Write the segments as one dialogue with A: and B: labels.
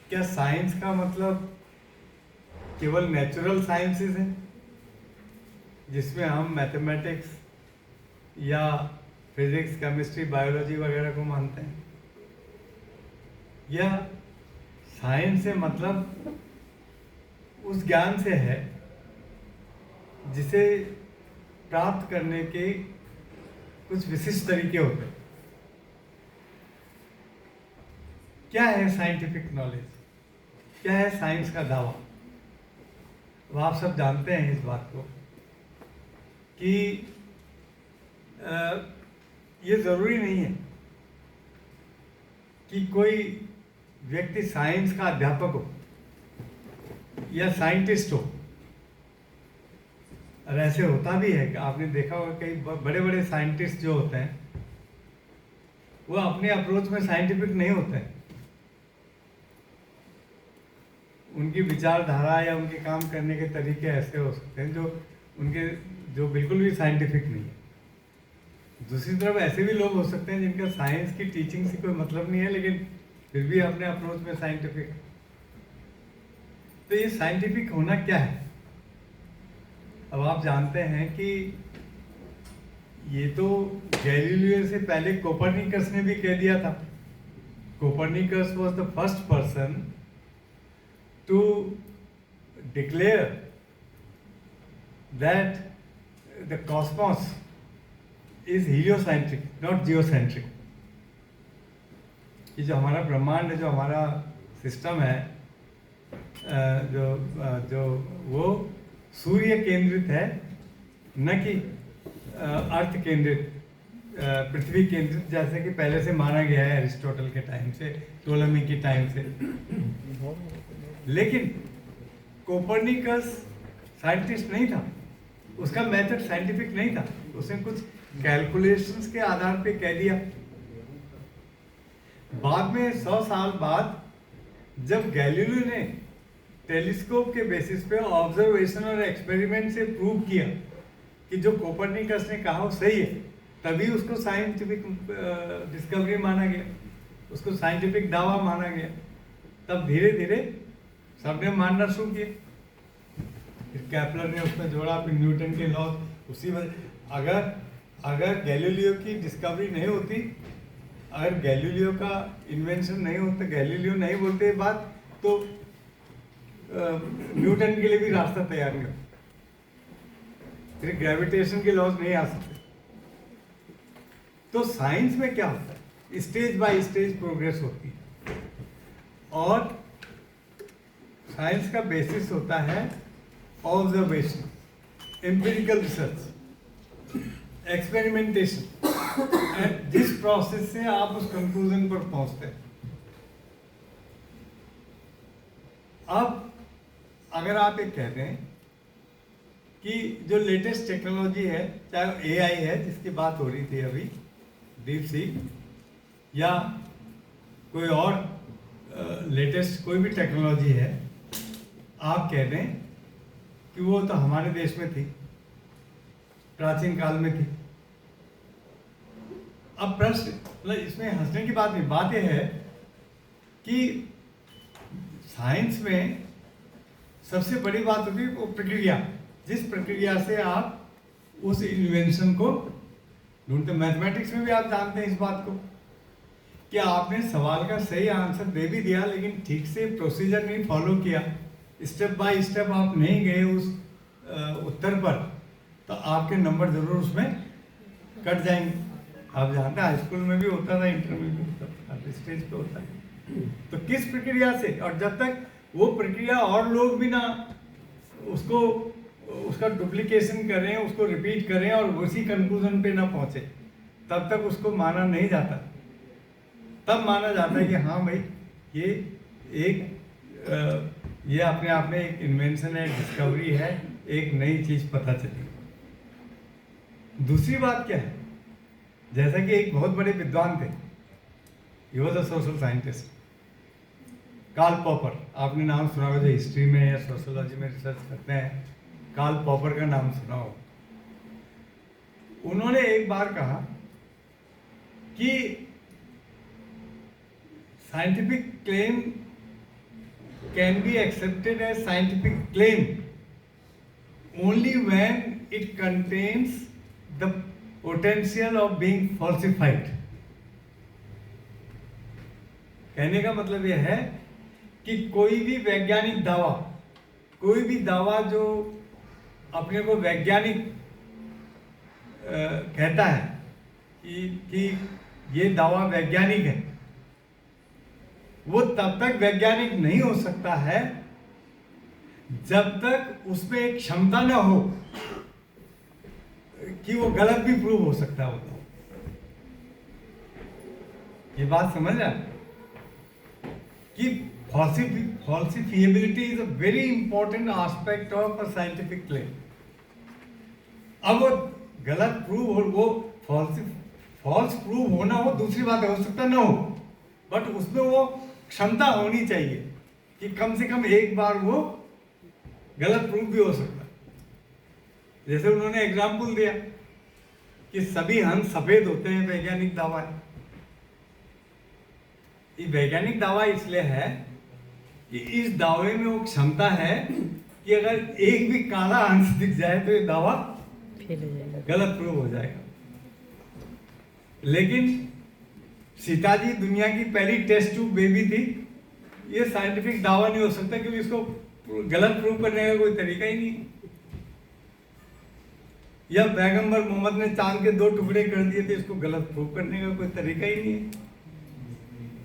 A: क्या साइंस का मतलब केवल नेचुरल साइंसेस है जिसमें हम मैथमेटिक्स या फिजिक्स, केमिस्ट्री, बायोलॉजी वगैरह को मानते हैं? या साइंस से मतलब उस ज्ञान से है जिसे प्राप्त करने के कुछ विशिष्ट तरीके होते हैं? क्या है साइंटिफिक नॉलेज? क्या है साइंस का दावा? अब आप सब जानते हैं इस बात को कि ये ज़रूरी नहीं है कि कोई व्यक्ति साइंस का अध्यापक हो या साइंटिस्ट हो। और ऐसे होता भी है कि आपने देखा होगा कई बड़े बड़े साइंटिस्ट जो होते हैं वो अपने अप्रोच में साइंटिफिक नहीं होते हैं। उनकी विचारधारा या उनके काम करने के तरीके ऐसे हो सकते हैं जो बिल्कुल भी साइंटिफिक नहीं है। दूसरी तरफ ऐसे भी लोग हो सकते हैं जिनका साइंस की टीचिंग से कोई मतलब नहीं है लेकिन फिर भी अपने अप्रोच में साइंटिफिक। तो ये साइंटिफिक होना क्या है? अब आप जानते हैं कि ये तो गैलीलियो से पहले कोपरनिकस ने भी कह दिया था। Copernicus was the first person to declare that the cosmos is heliocentric not geocentric. कि जो हमारा ब्रह्मांड, जो हमारा सिस्टम है, जो वो सूर्य केंद्रित है, न कि अर्थ केंद्रित, पृथ्वी केंद्रित, जैसे कि पहले से माना गया है एरिस्टोटल के टाइम से, टोलेमी के टाइम से। लेकिन कोपरनिकस साइंटिस्ट नहीं था, उसका मेथड साइंटिफिक नहीं था। उसने कुछ कैलकुलेशंस के आधार पे कह दिया। बाद में 100 साल बाद जब गैलीलियो ने टेलीस्कोप के बेसिस पे ऑब्जर्वेशन और एक्सपेरिमेंट से प्रूव किया कि जो कोपरनिकस ने कहा वो सही है, तभी उसको साइंटिफिक डिस्कवरी माना गया, उसको साइंटिफिक दावा माना गया। तब धीरे धीरे सबने मानना शुरू किया। फिर कैपलर ने उसमें जोड़ा, फिर न्यूटन के लॉ। उसी वजह अगर गैलीलियो की डिस्कवरी नहीं होती, अगर गैलीलियो का इन्वेंशन नहीं होता, गैलीलियो नहीं बोलते बात, तो न्यूटन के लिए भी रास्ता तैयार नहीं होता। फिर ग्रेविटेशन के लॉज नहीं आ सकते। तो साइंस में क्या होता है? स्टेज बाय स्टेज प्रोग्रेस होती है और साइंस का बेसिस होता है ऑब्जर्वेशन, एम्पिरिकल रिसर्च, एक्सपेरिमेंटेशन। जिस प्रोसेस से आप उस कंक्लूजन पर पहुंचते हैं। अब अगर आप एक कहते हैं कि जो लेटेस्ट टेक्नोलॉजी है, चाहे एआई है जिसकी बात हो रही थी अभी, डीप सी, या कोई और लेटेस्ट कोई भी टेक्नोलॉजी है, आप कह दें कि वो तो हमारे देश में थी, प्राचीन काल में थी। अब प्रश्न, मतलब इसमें हंसने की बात नहीं, बात यह है कि साइंस में सबसे बड़ी बात होती है वो प्रक्रिया, जिस प्रक्रिया से आप उस इन्वेंशन को ढूंढते। मैथमेटिक्स में भी आप जानते हैं इस बात को कि आपने सवाल का सही आंसर दे भी दिया लेकिन ठीक से प्रोसीजर नहीं फॉलो किया, स्टेप बाय स्टेप आप नहीं गए उस उत्तर पर, तो आपके नंबर जरूर उसमें कट जाएंगे। आप जानते हैं हाई स्कूल में भी होता था, इंटर में भी होता था, हर स्टेज पे होता है। तो किस प्रक्रिया से, और जब तक वो प्रक्रिया और लोग भी ना उसका डुप्लीकेशन करें, उसको रिपीट करें और उसी कंक्लूजन पे ना पहुंचे, तब तक उसको माना नहीं जाता। तब माना जाता है कि हाँ भाई ये अपने आप में एक इन्वेंशन है, डिस्कवरी है, एक नई चीज पता चली। दूसरी बात क्या है, जैसा कि एक बहुत बड़े विद्वान थे, he was a social scientist, Karl Popper. आपने नाम सुना होगा, जो हिस्ट्री में या सोशियोलॉजी में रिसर्च करते हैं, कार्ल पॉपर का नाम सुना हो। उन्होंने एक बार कहा कि scientific claim can be accepted as scientific claim only when it contains the potential of being falsified. कहने का मतलब यह है कि कोई भी वैज्ञानिक दावा, कोई भी दावा जो अपने को वैज्ञानिक कहता है कि ये दावा वैज्ञानिक है, वो तब तक वैज्ञानिक नहीं हो सकता है जब तक उसमें एक क्षमता न हो कि वो गलत भी प्रूव हो सकता है। वो ये बात समझ रहे कि falsifiability is a very important aspect of a scientific claim. अब वो गलत प्रूव हो, वो फॉल्स प्रूव होना हो दूसरी बात है, हो सकता ना हो, बट उसमें वो क्षमता होनी चाहिए कि कम से कम एक बार वो गलत प्रूव भी हो सकता है। जैसे उन्होंने एग्जाम्पल दिया कि सभी हंस सफेद होते हैं, वैज्ञानिक दावा है। ये वैज्ञानिक दावा इसलिए है कि इस दावे में वो क्षमता है कि अगर एक भी काला हंस दिख जाए तो ये दावा गलत प्रूव हो जाएगा। लेकिन सीता जी दुनिया की पहली टेस्ट ट्यूब बेबी थी, ये साइंटिफिक दावा नहीं हो सकता क्योंकि इसको गलत प्रूव करने का कोई तरीका ही नहीं। या पैगंबर मोहम्मद ने चांद के 2 टुकड़े कर दिए थे, इसको गलत प्रूव करने का कोई तरीका ही नहीं है।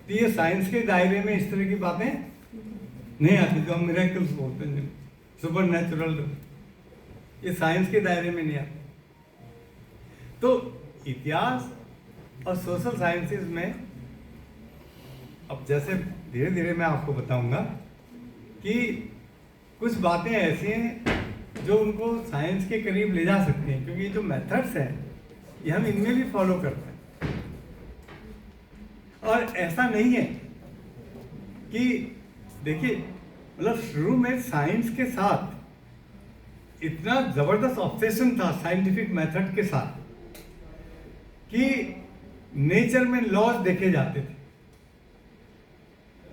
A: तो ये साइंस के दायरे में इस तरह की बातें नहीं आती जो हम मिरेकल्स बोलते हैं, सुपर नेचुरल, ये साइंस के दायरे में नहीं आती। तो इतिहास और सोशल साइंसेस में अब जैसे धीरे धीरे मैं आपको बताऊंगा कि कुछ बातें ऐसी हैं जो उनको साइंस के करीब ले जा सकती हैं, क्योंकि जो मेथड्स हैं ये हम इनमें भी फॉलो करते हैं। और ऐसा नहीं है कि देखिए, मतलब शुरू में साइंस के साथ इतना जबरदस्त ऑब्सेशन था साइंटिफिक मेथड के साथ कि नेचर में लॉज देखे जाते थे।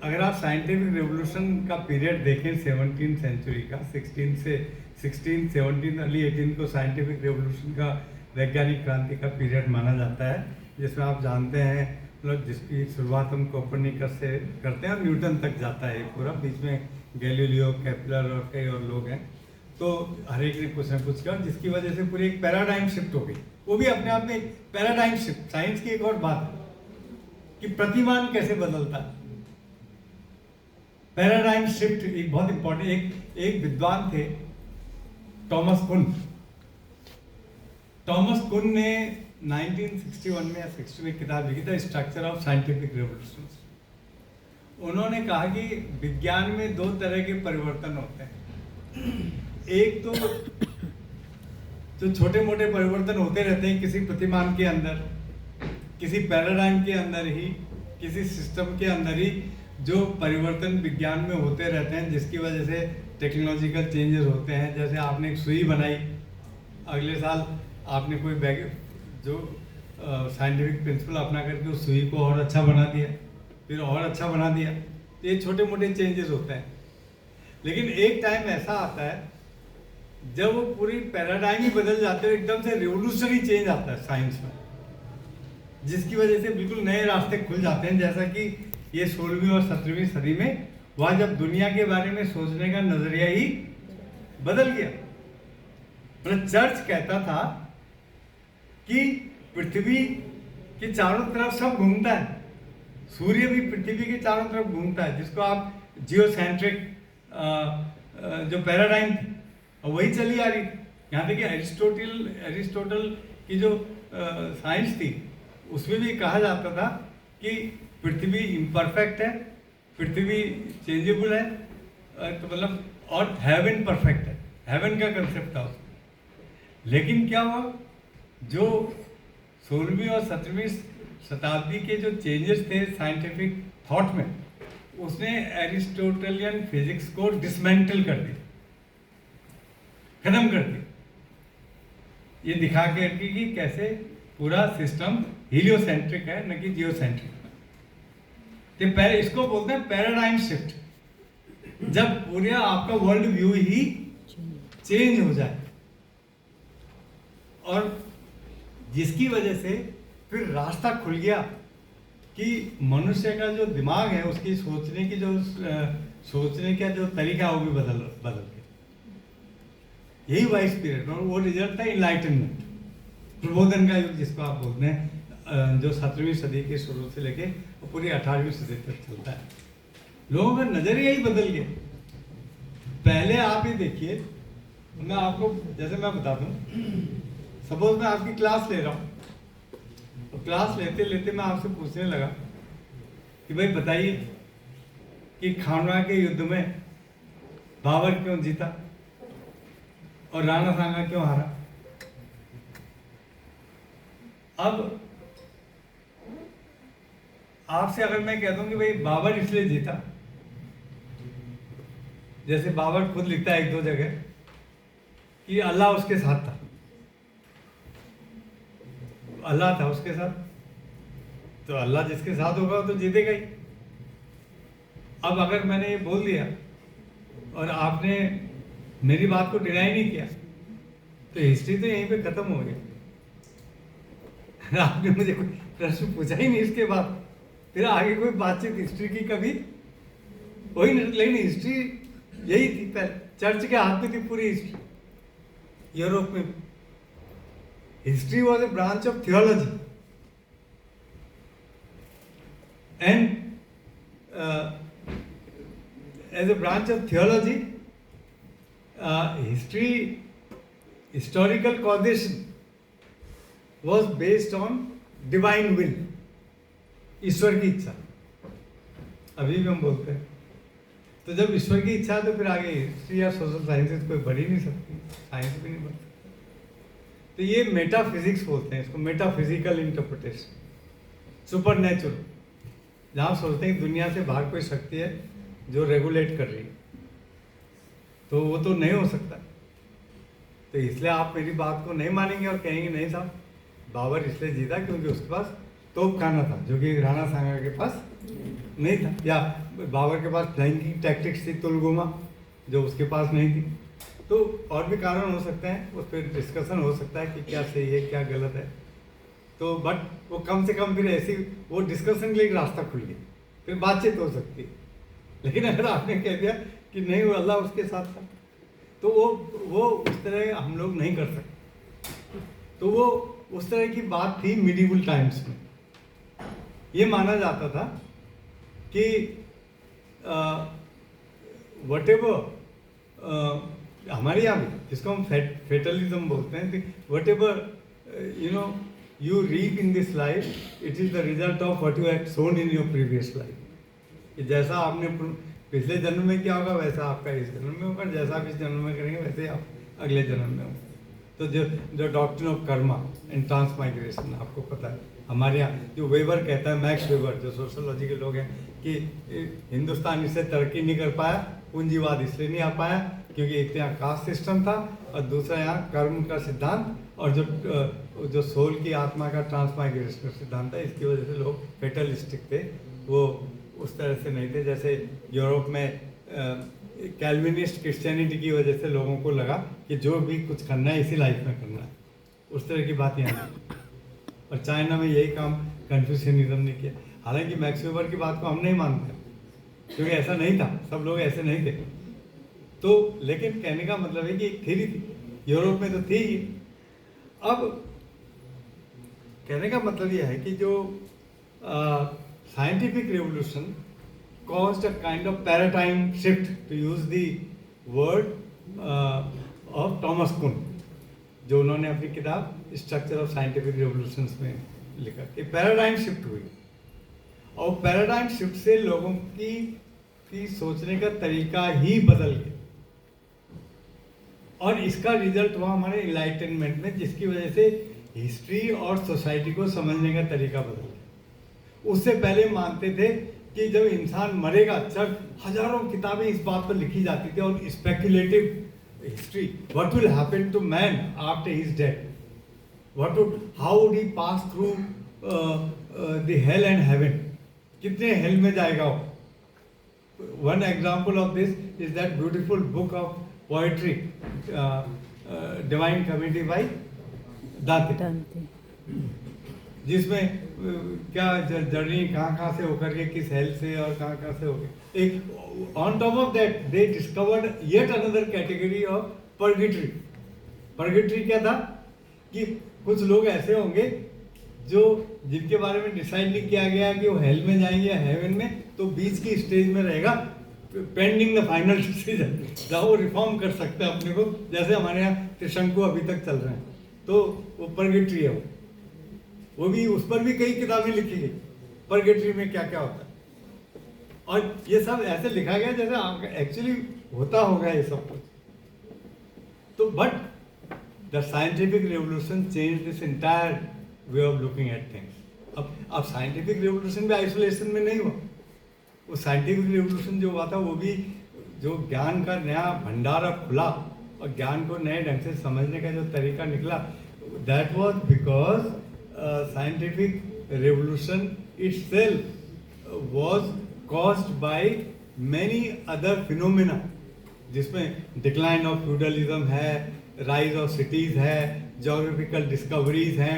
A: अगर आप साइंटिफिक रेवोल्यूशन का पीरियड देखें 17वीं सेंचुरी का, 16 17 अर्ली 18 को साइंटिफिक रेवोल्यूशन का, वैज्ञानिक क्रांति का पीरियड माना जाता है, जिसमें आप जानते हैं मतलब जिसकी शुरुआत हम कोपरनिकस से करते हैं और न्यूटन तक जाता है पूरा, बीच में गैलीलियो, केपलर और कई और लोग हैं। तो हर एक ने कुछ ना कुछ किया, जिसकी वजह से पूरी एक पैराडाइम शिफ्ट हो गई। वो भी अपने आप में एक पैराडाइम शिफ्ट, साइंस की एक और बात है कि प्रतिमान कैसे बदलता है। पैराडाइम शिफ्ट एक बहुत इंपॉर्टेंट, एक विद्वान थे टॉमस कुन। टॉमस कुन ने 1961 में या 60 में किताब लिखी था, स्ट्रक्चर ऑफ साइंटिफिक रेवोल्यूशन। उन्होंने कहा कि विज्ञान में 2 तरह के परिवर्तन होते हैं। एक तो जो छोटे मोटे परिवर्तन होते रहते हैं किसी प्रतिमान के अंदर, किसी पैराडाइम के अंदर ही, किसी सिस्टम के अंदर ही जो परिवर्तन विज्ञान में होते रहते हैं, जिसकी वजह से टेक्नोलॉजिकल चेंजेस होते हैं। जैसे आपने एक सुई बनाई, अगले साल आपने कोई बैग जो साइंटिफिक प्रिंसिपल अपना करके उस सुई को और अच्छा बना दिया, फिर और अच्छा बना दिया। तो ये छोटे मोटे चेंजेस होते हैं। लेकिन एक टाइम ऐसा आता है जब वो पूरी पैराडाइम ही बदल जाते हैं, एकदम से रिवोल्यूशनरी चेंज आता है साइंस में, जिसकी वजह से बिल्कुल नए रास्ते खुल जाते हैं। जैसा कि ये 16वीं और 17वीं सदी में हुआ, जब दुनिया के बारे में सोचने का नजरिया ही बदल गया। मतलब चर्च कहता था कि पृथ्वी के चारों तरफ सब घूमता है, सूर्य भी पृथ्वी के चारों तरफ घूमता है, जिसको आप जियोसेंट्रिक जो पैराडाइम थी वही चली आ रही। यहाँ तक कि एरिस्टोटल की जो साइंस थी उसमें भी कहा जाता था कि पृथ्वी इम्परफेक्ट है, पृथ्वी चेंजेबल है, तो मतलब और हेवन परफेक्ट है, हेवन का कंसेप्ट था उसमें। लेकिन क्या हुआ, जो 16वीं और 17वीं शताब्दी के जो चेंजेस थे साइंटिफिक थॉट में, उसने एरिस्टोटेलियन फिजिक्स को डिसमेंटल कर दिया, खत्म कर दिया, ये दिखा के कि कैसे पूरा सिस्टम हीलियोसेंट्रिक है न कि जियोसेंट्रिक। तो इसको बोलते हैं पैराडाइम शिफ्ट। जब पूरा आपका वर्ल्ड व्यू ही चेंज हो जाए, और जिसकी वजह से फिर रास्ता खुल गया कि मनुष्य का जो दिमाग है, उसकी सोचने का जो तरीका है वो भी बदल गया। यही वाइस पीरियड, और वो रिजल्ट था इनलाइटनमेंट, प्रबोधन का युग जिसको आप बोलते हैं, जो 17वीं सदी के शुरू से लेके पूरी 18वीं सदी तक चलता है। लोगों का नजरिया ही बदल गया। पहले आप ही देखिए, मैं आपको जैसे मैं बता दूं, सपोज मैं आपकी क्लास ले रहा हूँ, तो क्लास लेते लेते मैं आपसे पूछने लगा कि भाई बताइए कि खानवा के युद्ध में बाबर क्यों जीता और राणा सांगा क्यों हारा। अब आपसे अगर मैं कह दूं कि भाई बाबर इसलिए जीता, जैसे बाबर खुद लिखता है एक दो जगह कि अल्लाह उसके साथ था, अल्लाह था उसके साथ, तो अल्लाह जिसके साथ होगा तो जीतेगा ही। अब अगर मैंने ये बोल दिया और आपने मेरी बात को डिनाई नहीं किया, तो हिस्ट्री तो यहीं पे खत्म हो गई। आपने मुझे कोई प्रश्न पूछा ही नहीं इसके बाद, फिर आगे कोई बातचीत हिस्ट्री की कभी वही नहीं। लेकिन हिस्ट्री यही थी, पहले चर्च के हाथ में थी पूरी हिस्ट्री। यूरोप में history was a branch of theology, and as a branch of theology, historical causation was based on divine will, ईश्वर की इच्छा। अभी भी हम बोलते हैं, तो जब ईश्वर की इच्छा है तो फिर आगे हिस्ट्री या सोशल साइंसेस कोई बढ़ ही नहीं सकती, साइंस भी नहीं बढ़ सकती। तो ये मेटाफिजिक्स बोलते हैं इसको, मेटाफिजिकल इंटरप्रिटेशन, सुपर नेचुरल, जहाँ सोचते हैं कि दुनिया से बाहर कोई शक्ति है जो रेगुलेट कर रही है, तो वो तो नहीं हो सकता। तो इसलिए आप मेरी बात को नहीं मानेंगे और कहेंगे नहीं साहब, बाबर इसलिए जीता क्योंकि उसके पास तोप खाना था, जो कि राणा सांगा के पास नहीं था, या बाबर के पास फ्लैंकिंग टैक्टिक्स थी तुलगुमा, जो उसके पास नहीं थी। तो और भी कारण हो सकते हैं, उस पर डिस्कशन हो सकता है कि क्या सही है क्या गलत है। तो बट वो कम से कम फिर ऐसी वो डिस्कशन के लिए एक रास्ता खुल गया, फिर बातचीत हो सकती है। लेकिन अगर आपने कह दिया कि नहीं वो अल्लाह उसके साथ था, तो वो उस तरह हम लोग नहीं कर सकते। तो वो उस तरह की बात थी मिडिवल टाइम्स में। ये माना जाता था कि वटेवर हमारे यहाँ भी, जिसको हम फेटलिज्म बोलते हैं, whatever you reap in this life, it is the result of what you have sown in your previous life. कि जैसा आपने पिछले जन्म में किया होगा वैसा आपका इस जन्म में होगा, जैसा आप इस जन्म में करेंगे वैसे आप अगले जन्म में होगा। तो जो doctrine of Karma and transmigration आपको पता है, हमारे यहाँ जो वेबर कहता है, मैक्स वेबर जो सोशोलॉजी के लोग हैं, कि हिंदुस्तान इससे तरक्की नहीं कर पाया, पूंजीवाद इसलिए नहीं आ पाया क्योंकि एक यहाँ कास्ट सिस्टम था और दूसरा यहाँ कर्म का सिद्धांत, और जो सोल की आत्मा का ट्रांसमाइग्रेशन का सिद्धांत है, इसकी वजह से लोग फेटलिस्टिक थे, वो उस तरह से नहीं थे। जैसे यूरोप में कैल्विनिस्ट क्रिश्चियनिटी की वजह से लोगों को लगा कि जो भी कुछ करना है इसी लाइफ में करना है, उस तरह की बात यहाँ नहीं। और चाइना में यही काम कन्फ्यूशियनिज्म ने किया। हालांकि मैक्स वेबर की बात को हम नहीं मानते क्योंकि ऐसा नहीं था, सब लोग ऐसे नहीं थे। तो लेकिन कहने का मतलब है कि एक थ्योरी थी, यूरोप में तो थी ही। अब कहने का मतलब यह है कि जो scientific revolution caused a kind of paradigm shift, to use the word of Thomas Kuhn, जो उन्होंने अपनी किताब स्ट्रक्चर ऑफ साइंटिफिक रेवोल्यूशंस में लिखा कि पैराडाइम शिफ्ट हुई, और पैराडाइम शिफ्ट से लोगों की सोचने का तरीका ही बदल गया, और इसका रिजल्ट हुआ हमारे इनलाइटनमेंट में, जिसकी वजह से हिस्ट्री और सोसाइटी को समझने का तरीका बदल गया। उससे पहले मानते थे कि जब इंसान मरेगा, जब हजारों किताबें इस बात पर लिखी जाती थी, और speculative history, what will happen to man after his death, how would he pass through the hell and heaven, कितने हेल में जाएगा वो, one example of this is that beautiful book of poetry, Divine Comedy by Dante, जिसमें क्या journey कहाँ से होकर के किस हेल्थ से और कहाँ से होकर एक on top of that they discovered yet another category of purgatory. Purgatory क्या था कि कुछ लोग ऐसे होंगे जो जिनके बारे में डिसाइड नहीं किया गया कि वो हेल में जाएंगे या हेवन में, तो बीच की स्टेज में रहेगा पेंडिंग द फाइनल डिसीजन, जहाँ वो रिफॉर्म कर सकते हैं अपने को, जैसे हमारे यहाँ त्रिशंकु अभी तक चल रहे हैं, तो वो पर्गिट्री है। वो भी उस पर भी कई किताबें लिखी गई पर्गेटरी में क्या क्या होता है, और ये सब ऐसे लिखा गया जैसे एक्चुअली होता होगा ये सब कुछ। तो but the scientific revolution change this entire way of looking at things. अब साइंटिफिक रेवोल्यूशन भी आइसोलेशन में नहीं हुआ, वो साइंटिफिक रेवोल्यूशन जो हुआ था वो भी जो ज्ञान का नया भंडार अब खुला और ज्ञान को नए ढंग से समझने का जो तरीका निकला, that was because scientific revolution itself was caused by many other phenomena, जिसमें डिक्लाइन ऑफ फ्यूडलिज्म है, राइज ऑफ सिटीज़ है, जोग्राफिकल डिस्कवरीज हैं,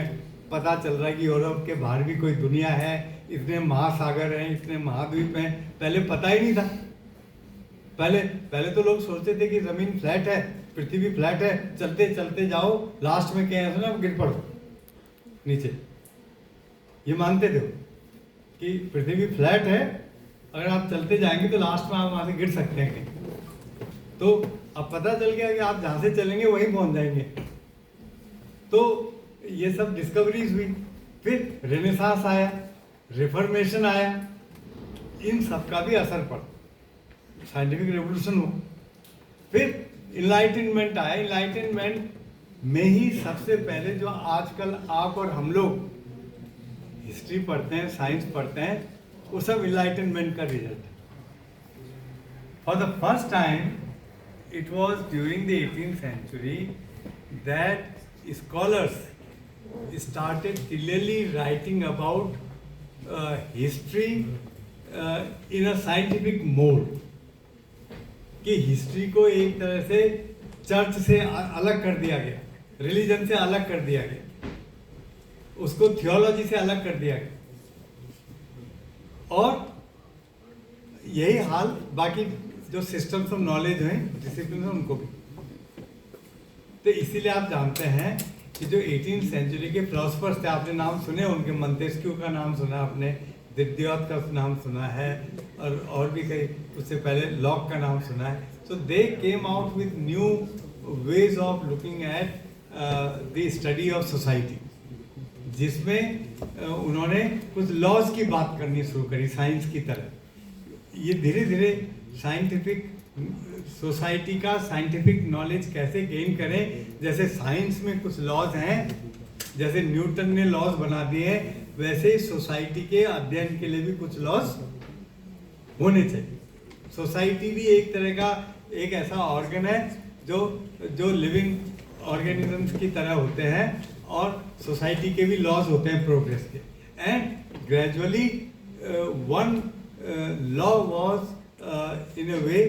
A: पता चल रहा है कि यूरोप के बाहर भी कोई दुनिया है, इतने महासागर हैं, इतने महाद्वीप हैं, पहले पता ही नहीं था। पहले तो लोग सोचते थे कि ज़मीन फ्लैट है, पृथ्वी फ्लैट है, चलते चलते जाओ, लास्ट में क्या है ना गिर पड़ो नीचे। ये मानते थे कि पृथ्वी फ्लैट है, अगर आप चलते जाएंगे तो लास्ट में आप वहां से गिर सकते हैं कहीं। तो अब पता चल गया कि आप जहां से चलेंगे वहीं पहुंच जाएंगे। तो ये सब डिस्कवरीज हुई, फिर रेनेसांस आया, रिफॉर्मेशन आया, इन सब का भी असर पड़ा, साइंटिफिक रेवोल्यूशन हुआ। फिर इनलाइटनमेंट आया। इनलाइटनमेंट में ही सबसे पहले जो आजकल आप और हम लोग हिस्ट्री पढ़ते हैं, साइंस पढ़ते हैं, वो सब इनलाइटनमेंट का रिजल्ट है। For the first time it was during the 18th century that scholars started clearly writing about history in a scientific mode, कि हिस्ट्री को एक तरह से चर्च से अलग कर दिया गया, रिलीजन से अलग कर दिया गया, उसको थियोलॉजी से अलग कर दिया गया, और यही हाल बाकी जो सिस्टम्स ऑफ नॉलेज हैं, डिसिप्लिन हैं, उनको भी। तो इसीलिए आप जानते हैं कि जो 18th century के फिलोसफर्स थे, आपने नाम सुने उनके, मंतेस्क्यू का नाम सुना आपने, दिद्योत का नाम सुना है, और भी कई, उससे पहले लॉक का नाम सुना है। So they came out with new ways of looking at the study of society, जिसमें उन्होंने कुछ लॉज की बात करनी शुरू करी साइंस की तरह। ये धीरे धीरे साइंटिफिक सोसाइटी का साइंटिफिक नॉलेज कैसे गेन करें, जैसे साइंस में कुछ लॉज हैं, जैसे न्यूटन ने लॉज बना दिए हैं, वैसे ही सोसाइटी के अध्ययन के लिए भी कुछ लॉज होने चाहिए। सोसाइटी भी एक तरह का एक ऐसा ऑर्गन है जो लिविंग ऑर्गेनिजम्स की तरह होते हैं, और सोसाइटी के भी लॉज होते हैं प्रोग्रेस के। And gradually one law was in a way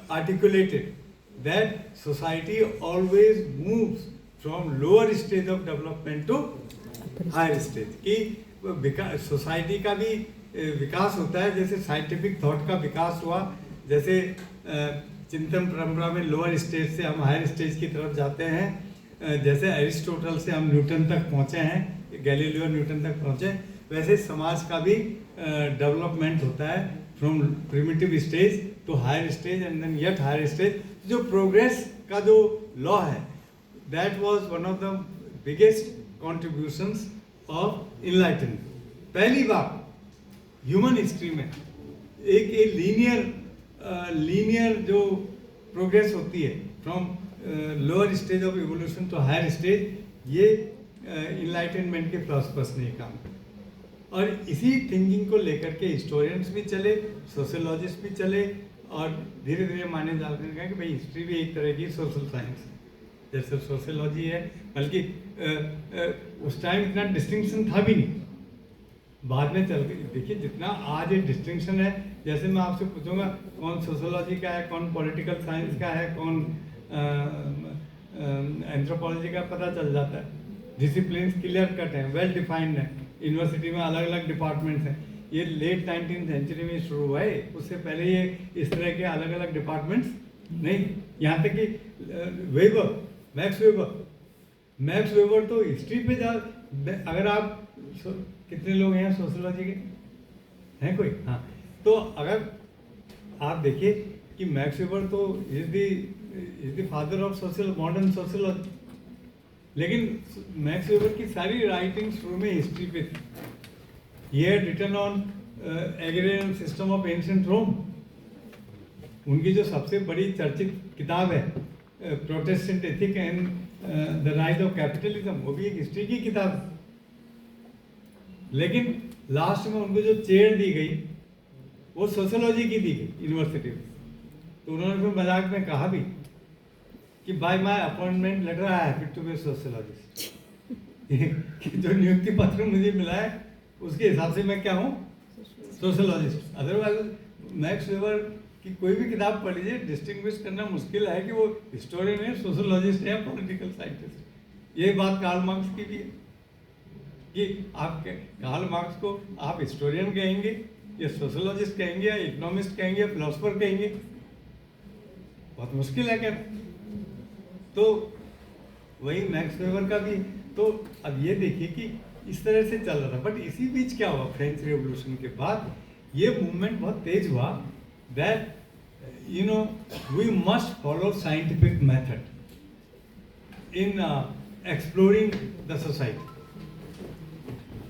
A: articulated that society always moves from lower stage of development to higher stage, कि सोसाइटी का भी विकास होता है, जैसे साइंटिफिक थॉट का विकास हुआ, जैसे चिंतन परंपरा में लोअर स्टेज से हम हायर स्टेज की तरफ जाते हैं, जैसे एरिस्टोटल से हम न्यूटन तक पहुँचे हैं, गैलीलियो न्यूटन तक पहुँचे, वैसे समाज का भी डेवलपमेंट होता है from primitive stage to higher stage and then yet higher stage. जो प्रोग्रेस का जो लॉ है, that was one of the biggest contributions of enlightenment. पहली बार ह्यूमन हिस्ट्री में एक लीनियर जो प्रोग्रेस होती है from lower stage of evolution to higher stage, ये इनलाइटनमेंट के फिलोसफर्स ने काम किया। और इसी थिंकिंग को लेकर के हिस्टोरियंस भी चले, सोशियोलॉजिस्ट भी चले, और धीरे धीरे माने जाने लगा कि भाई हिस्ट्री भी एक तरह की सोशल साइंस है, जैसे सोशियोलॉजी है। बल्कि उस टाइम इतना डिस्टिंक्शन था भी नहीं, बाद में चल के देखिए जितना आज एक डिस्टिंक्शन है जैसे मैं आपसे पूछूंगा कौन सोशोलॉजी का है, कौन पॉलिटिकल साइंस का है, कौन एंथ्रोपोलॉजी का, पता चल जाता है। डिसिप्लिन क्लियर कट है, वेल डिफाइंड है। यूनिवर्सिटी में अलग अलग डिपार्टमेंट्स हैं। ये लेट 19th सेंचुरी में शुरू हुआ है, उससे पहले ये इस तरह के अलग अलग डिपार्टमेंट्स नहीं। यहाँ तक कि वेबर, मैक्स वेबर तो हिस्ट्री पे जा, अगर आप कितने लोग हैं सोशोलॉजी के, हैं कोई? हाँ, तो अगर आप देखिए कि मैक्स वेबर तो is the father of modern sociology, लेकिन मैक्स वेबर की सारी राइटिंग शुरू में हिस्ट्री पे थी। ये written on agrarian system of ancient Rome, उनकी जो सबसे बड़ी चर्चित किताब है Protestant ethic and the rise of capitalism, वो भी एक हिस्ट्री की किताब है। लेकिन लास्ट में उनको जो चेयर दी गई वो सोशोलॉजी की दी गई यूनिवर्सिटी में। तो उन्होंने फिर मजाक में कहा भी कि by my appointment letter I have to be sociologist, कि जो नियुक्ति पत्र मुझे मिला है उसके हिसाब से मैं क्या हूँ, सोशोलॉजिस्ट। अदरवाइज मैक्स वेबर कि कोई भी किताब पढ़ लीजिए, डिस्टिंग्विश करना मुश्किल है कि वो हिस्टोरियन है, सोशोलॉजिस्ट है, पॉलिटिकल साइंटिस्ट। ये बात कार्ल मार्क्स की भी है कि आप कार्ल मार्क्स को आप हिस्टोरियन कहेंगे या सोशोलॉजिस्ट कहेंगे या इकोनॉमिस्ट कहेंगे या फिलोसफर कहेंगे, बहुत मुश्किल है कहना। तो वही मैक्स वेबर का भी। तो अब ये देखिए कि इस तरह से चल रहा था। बट इसी बीच क्या हुआ, फ्रेंच रिवॉल्यूशन के बाद ये मूवमेंट बहुत तेज हुआ that we must follow scientific method in exploring the society।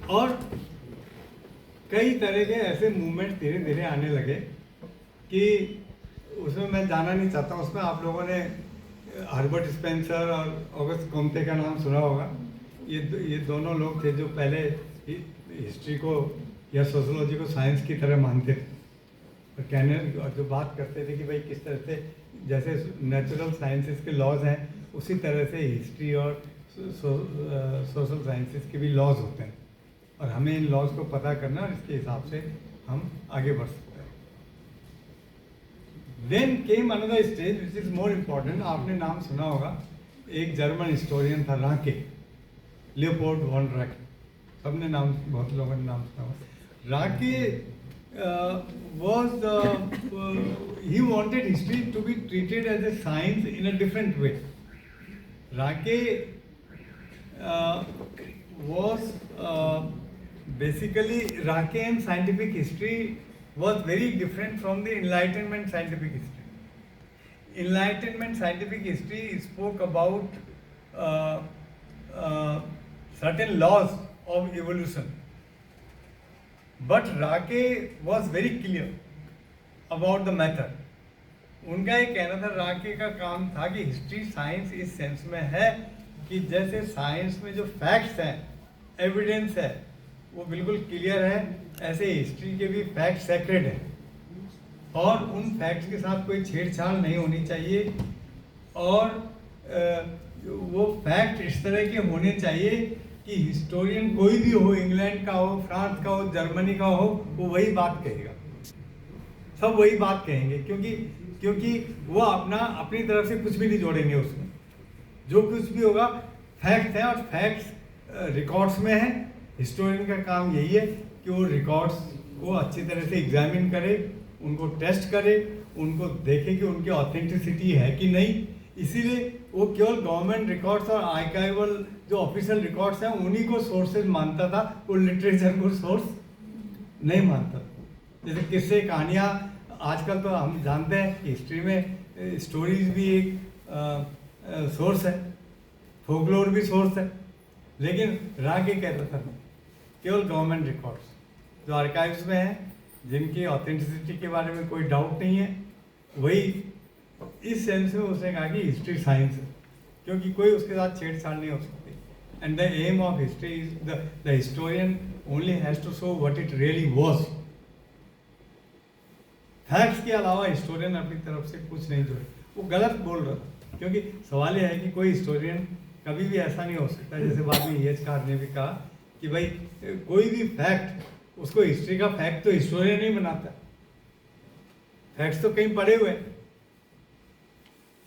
A: और कई तरह के ऐसे मूवमेंट धीरे धीरे आने लगे कि उसमें मैं जाना नहीं चाहता। उसमें आप लोगों ने हर्बर्ट स्पेंसर और ऑगस्ट कॉम्टे का नाम सुना होगा। ये दोनों लोग थे जो पहले हिस्ट्री को या सोशोलॉजी को साइंस की तरह मानते थे और कहने और जो बात करते थे कि भाई किस तरह से जैसे नेचुरल साइंसेस के लॉज हैं उसी तरह से हिस्ट्री और सोशल साइंसेस के भी लॉज होते हैं और हमें इन लॉज को पता करना और इसके हिसाब से हम आगे बढ़ सकते हैं। Then came another stage which is more important. आपने नाम सुना होगा, एक जर्मन हिस्टोरियन था राके, लियोपोल्ड वॉन राके। सबने नाम, बहुत लोगों ने नाम सुना होगा। राके he wanted history to be treated as a science in a different way. Rake was basically Rake and scientific history was very different from the Enlightenment scientific history. Enlightenment scientific history spoke about certain laws of evolution. But Rake was very clear about the method. उनका ये कहना था, राके का काम था कि history science इस सेंस में है कि जैसे साइंस में जो फैक्ट्स हैं, एविडेंस है, वो बिल्कुल क्लियर है, ऐसे हिस्ट्री के भी फैक्ट सेक्रेड हैं और उन फैक्ट्स के साथ कोई छेड़छाड़ नहीं होनी चाहिए और वो फैक्ट इस तरह के होने चाहिए कि हिस्टोरियन कोई भी हो, इंग्लैंड का हो, फ्रांस का हो, जर्मनी का हो, वो वही बात कहेगा, सब वही बात कहेंगे क्योंकि वो अपनी तरफ से कुछ भी नहीं जोड़ेंगे उसमें। जो कुछ भी होगा फैक्ट है और फैक्ट्स रिकॉर्ड्स में है। हिस्टोरियन का काम यही है कि वो रिकॉर्ड्स को अच्छी तरह से एग्जामिन करे, उनको टेस्ट करे, उनको देखे कि उनकी ऑथेंटिसिटी है कि नहीं। इसीलिए वो केवल गवर्नमेंट रिकॉर्ड्स और आर्काइवल जो ऑफिशियल रिकॉर्ड्स हैं उन्हीं को सोर्सेज मानता था, वो लिटरेचर को सोर्स नहीं मानता। जैसे किस्से, कहानियाँ, आजकल तो हम जानते हैं कि हिस्ट्री में स्टोरीज भी एक सोर्स है, फोकलोर भी सोर्स है, लेकिन राके कहता था केवल गवर्नमेंट रिकॉर्ड्स जो आर्काइव्स में हैं, जिनकी ऑथेंटिसिटी के बारे में कोई डाउट नहीं है, वही। इस सेंस में उसने कहा कि हिस्ट्री साइंस है, क्योंकि कोई उसके साथ छेड़छाड़ नहीं हो सकती। And the aim of history is the historian only has to show what it really was. Facts के अलावा हिस्टोरियन अपनी तरफ से कुछ नहीं जोड़े। वो गलत बोल रहा था, क्योंकि सवाल यह है कि कोई हिस्टोरियन कभी भी ऐसा नहीं हो सकता, जैसे बाद में येजकार ने भी कहा कि भाई कोई भी फैक्ट, उसको हिस्ट्री का फैक्ट तो हिस्टोरियन नहीं बनाता, फैक्ट्स तो कहीं पड़े हुए हैं,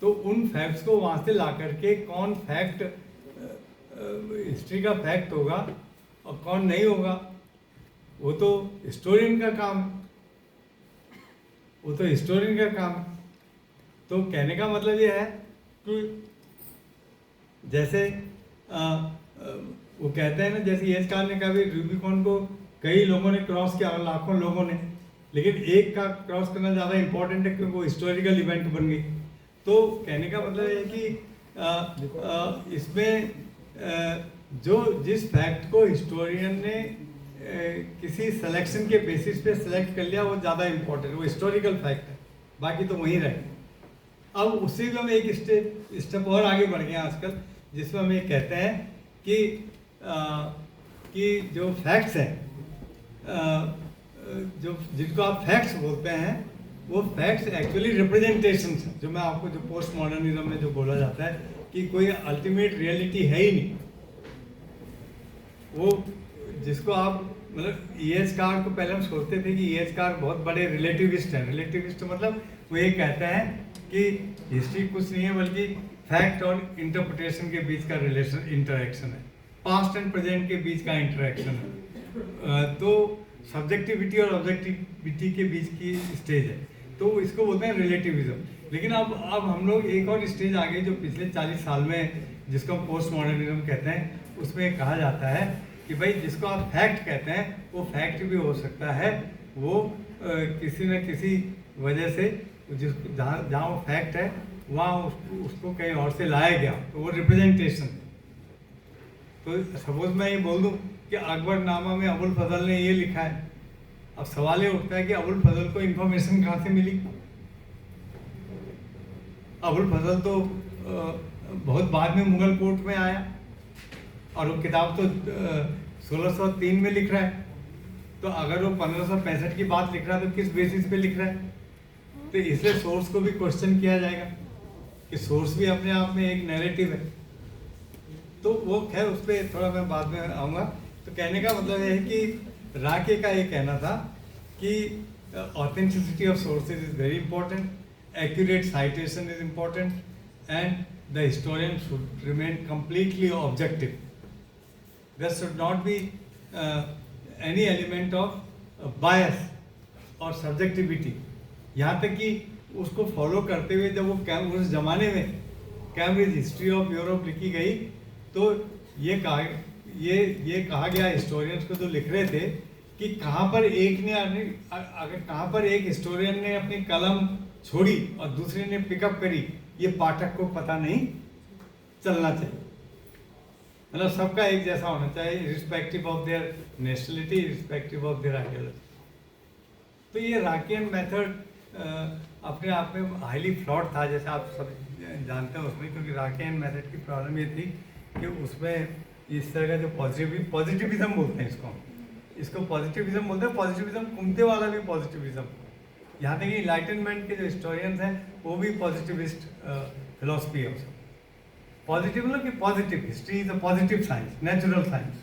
A: तो उन फैक्ट्स को वहाँ से ला करके कौन फैक्ट हिस्ट्री का फैक्ट होगा और कौन नहीं होगा, वो तो हिस्टोरियन का काम है, वो तो हिस्टोरियन का काम है। तो कहने का मतलब ये है कि जैसे वो कहते हैं ना, जैसे यश खान ने कहा भी रूबिकॉन को कई लोगों ने क्रॉस किया, लाखों लोगों ने, लेकिन एक का क्रॉस करना ज़्यादा इंपॉर्टेंट है क्योंकि वो हिस्टोरिकल इवेंट बन गई। तो कहने का मतलब है कि इसमें जो जिस फैक्ट को हिस्टोरियन ने किसी सिलेक्शन के बेसिस पे सिलेक्ट कर लिया वो ज़्यादा इंपॉर्टेंट, वो हिस्टोरिकल फैक्ट है, बाकी तो वहीं रहे। अब उसी में हम एक स्टेप और आगे बढ़ गए आजकल, जिसमें हम ये कहते हैं कि जो फैक्ट्स हैं, जो जिनको आप फैक्ट्स बोलते हैं, वो फैक्ट्स एक्चुअली रिप्रेजेंटेशन हैं। जो मैं आपको जो पोस्ट मॉडर्निज्म में जो बोला जाता है कि कोई अल्टीमेट रियलिटी है ही नहीं, वो जिसको आप मतलब ईएच कार को पहले हम सोचते थे कि ईएच कार बहुत बड़े रिलेटिविस्ट हैं। रिलेटिविस्ट मतलब वो ये कहते हैं कि हिस्ट्री कुछ नहीं है बल्कि फैक्ट और इंटरप्रिटेशन के बीच का रिलेशन इंटरेक्शन है, पास्ट एंड प्रेजेंट के बीच का इंटरेक्शन है। तो सब्जेक्टिविटी और ऑब्जेक्टिविटी के बीच की स्टेज है, तो इसको बोलते हैं रिलेटिविज्म। लेकिन अब हम लोग एक और स्टेज आ गए जो पिछले 40 साल में, जिसको हम पोस्ट मॉडर्निज्म कहते हैं, उसमें कहा जाता है कि भाई जिसको आप फैक्ट कहते हैं वो फैक्ट भी हो सकता है, वो किसी न किसी वजह से जिस जहाँ वो फैक्ट है वहाँ उसको कहीं और से लाया गया, तो वो रिप्रेजेंटेशन। तो सपोज मैं ये बोल दूँ कि अकबरनामा में अबुल फजल ने ये लिखा है, अब सवाल ये उठता है कि अबुल फजल को इन्फॉर्मेशन कहाँ से मिली। अबुल फजल तो बहुत बाद में मुगल कोर्ट में आया और वो किताब तो 1603 में लिख रहा है, तो अगर वो 1565 की बात लिख रहा है तो किस बेसिस पे लिख रहा है। तो इसलिए सोर्स को भी क्वेश्चन किया जाएगा कि सोर्स भी अपने आप में एक नैरेटिव है। तो वो खैर उस पर थोड़ा मैं बाद में आऊँगा। तो कहने का मतलब है कि राके का ये कहना था कि authenticity of sources is very important, accurate citation is important, and the historian should remain completely objective. There should not be any element of bias or subjectivity. यहाँ तक कि उसको फॉलो करते हुए जब वो उस जमाने में कैम्ब्रिज हिस्ट्री ऑफ यूरोप लिखी गई, तो ये कहा गया हिस्टोरियंस को जो लिख रहे थे कि कहाँ पर एक हिस्टोरियन ने अपनी कलम छोड़ी और दूसरे ने पिकअप करी, ये पाठक को पता नहीं चलना चाहिए। मतलब सबका एक जैसा होना चाहिए, respective of their nationality, respective of their ideology. तो ये राकियन मेथड अपने आप में हाईली फ्लॉड था, जैसे आप सब जानते हैं उसमें, क्योंकि राकियन मेथड की प्रॉब्लम ये थी कि उसमें इस तरह का जो पॉजिटिविज्म बोलते हैं इसको पॉजिटिविज्म बोलते हैं। पॉजिटिविज्म कुमते वाला भी पॉजिटिविज्म, यहाँ तक कि इनलाइटनमेंट के जो हिस्टोरियंस हैं वो भी पॉजिटिविस्ट फिलोसफी है उसको। पॉजिटिव मतलब कि positive, history is a positive science, natural science,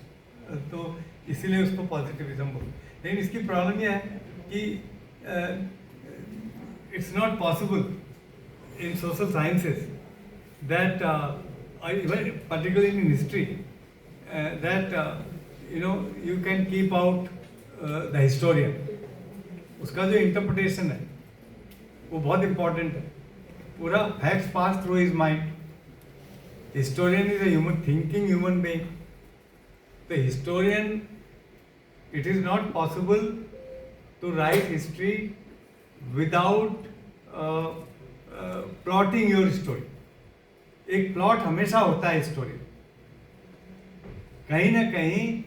A: तो इसीलिए उसको पॉजिटिविज्म बोलते हैं। लेकिन इसकी प्रॉब्लम यह है कि it's not possible in social sciences that particularly in history that you can keep out the historian. उसका जो इंटरप्रिटेशन है वो बहुत इंपॉर्टेंट है। पूरा facts pass through his mind. Historian is a thinking human being. तो historian, it is not possible to write history without plotting your story. एक plot हमेशा होता है स्टोरी। कहीं ना कहीं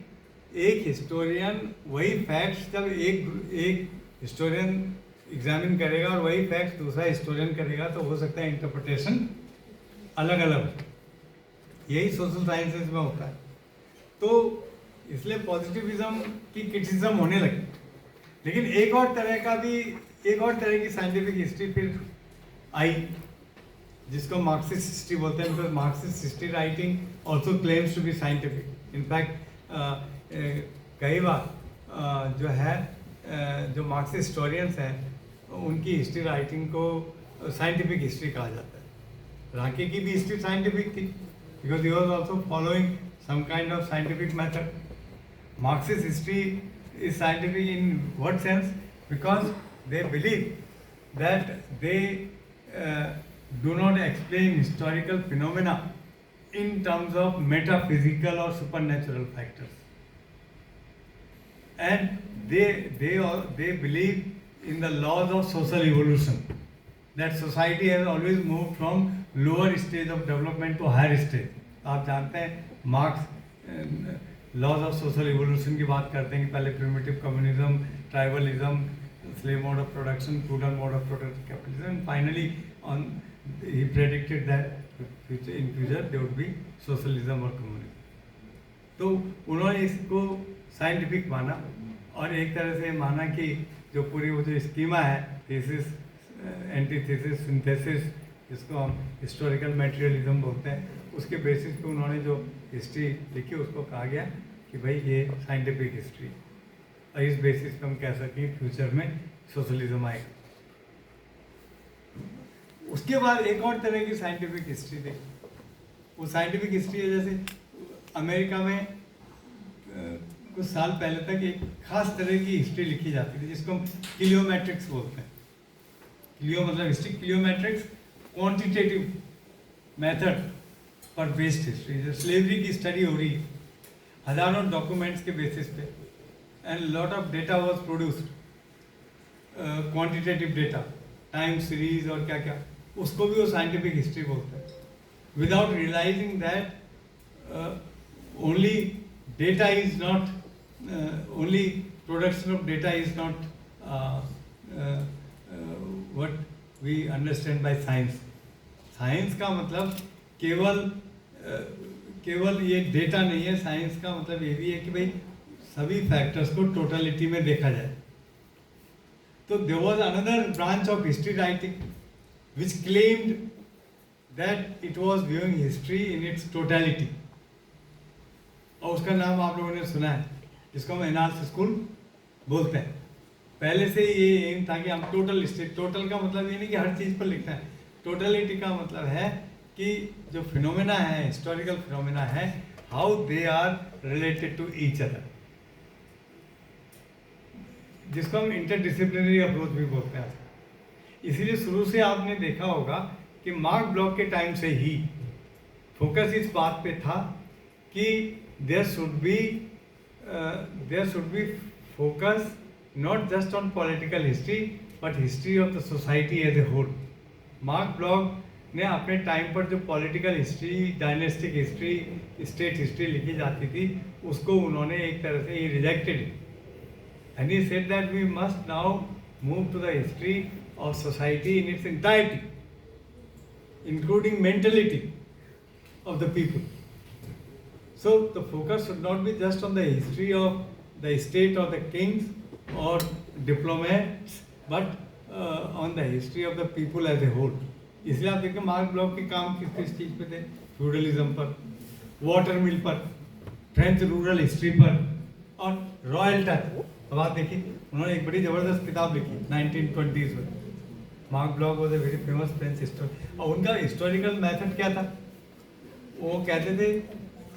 A: एक हिस्टोरियन वही फैक्ट्स, जब एक हिस्टोरियन एग्जामिन करेगा और वही फैक्ट्स दूसरा हिस्टोरियन करेगा, तो हो सकता है इंटरप्रिटेशन अलग अलग। यही सोशल साइंसेज में होता है। तो इसलिए पॉजिटिविज्म की क्रिटिसिज्म होने लगी। लेकिन एक और तरह की साइंटिफिक हिस्ट्री फिर आई, जिसको मार्क्सिस्ट हिस्ट्री बोलते हैं, because Marxist history writing also claims to be scientific. In fact कई बार जो मार्क्सिस्ट हिस्टोरियंस हैं उनकी हिस्ट्री राइटिंग को साइंटिफिक हिस्ट्री कहा जाता है। रांके की भी हिस्ट्री साइंटिफिक थी because he was also following some kind of scientific method. Marxist history is scientific in what sense? Because they believe that they do not explain historical phenomena in terms of metaphysical or supernatural factors, and they believe in the laws of social evolution, that society has always moved from lower stage of development to higher stage. आप जानते हैं Marx laws of social evolution की बात करते हैं कि पहले primitive communism, tribalism, slave mode of production, feudal mode of production, capitalism, and finally on he predicted that in future there would be socialism और कम्युनिज्म। तो उन्होंने इसको साइंटिफिक माना और एक तरह से माना कि जो पूरी वो जो स्कीमा है, थीसिस, एंटीथीसिस, सिंथेसिस, जिसको हम हिस्टोरिकल मटेरियलिज्म बोलते हैं, उसके बेसिस पे उन्होंने जो हिस्ट्री लिखी उसको कहा गया कि भाई ये साइंटिफिक हिस्ट्री, और इस बेसिस पे हम कह सकें फ्यूचर में सोशलिज्म आएगा। उसके बाद एक और तरह की साइंटिफिक हिस्ट्री थी। वो साइंटिफिक हिस्ट्री है जैसे अमेरिका में कुछ साल पहले तक एक खास तरह की हिस्ट्री लिखी जाती थी जिसको हम किलियोमेट्रिक्स बोलते हैं। किलियो मतलब हिस्ट्री, किलियोमेट्रिक्स क्वांटिटेटिव मेथड पर बेस्ड हिस्ट्री। जो स्लेवरी की स्टडी हो रही है हजारों डॉक्यूमेंट्स के बेसिस पे, and lot of data was produced, quantitative data, time series और क्या क्या, उसको भी वो साइंटिफिक हिस्ट्री बोलते हैं, without realizing that only data is not, only production of data is not what we understand by science. Science का मतलब केवल ये डेटा नहीं है। साइंस का मतलब ये भी है कि भाई सभी फैक्टर्स को टोटलिटी में देखा जाए। तो there was another branch of history writing which claimed that it was viewing history in its totality, और उसका नाम आप लोगों ने सुना है, जिसको हम एनालिसिस स्कूल बोलते हैं। पहले से ये एम था कि हम टोटल हिस्ट्री, टोटल का मतलब ये नहीं कि हर चीज़ पर लिखना है, टोटलिटी का मतलब है कि जो फिनोमेना है, हिस्टोरिकल फिनोमेना है, how they are related to each other, जिसको हम इंटरडिसिप्लिनरी अप्रोच भी बोलते हैं। इसीलिए शुरू से आपने देखा होगा कि मार्क ब्लॉक के टाइम से ही फोकस इस बात पे था कि there should be focus not just on political history but history of the society as a whole. Marc Bloch ने अपने टाइम पर जो political history, dynastic history, state history लिखी जाती थी, उसको उन्होंने एक तरह से ही rejected, and he said that we must now move to the history of society in its entirety, including mentality of the people. So the focus should not be just on the history of the state और the kings और diplomats, but on the history of the people as a whole. इसलिए आप देखिए mark block के काम किस चीज़ पे थे, फ्यूडलिज्म पर, वाटर मिल पर, फ्रेंच रूरल हिस्ट्री पर और रॉयल टच। अब आप देखिए उन्होंने एक बड़ी ज़बरदस्त किताब लिखी 1920s में। Mark block was a very famous French historian, और उनका हिस्टोरिकल मेथड क्या था, वो कहते थे,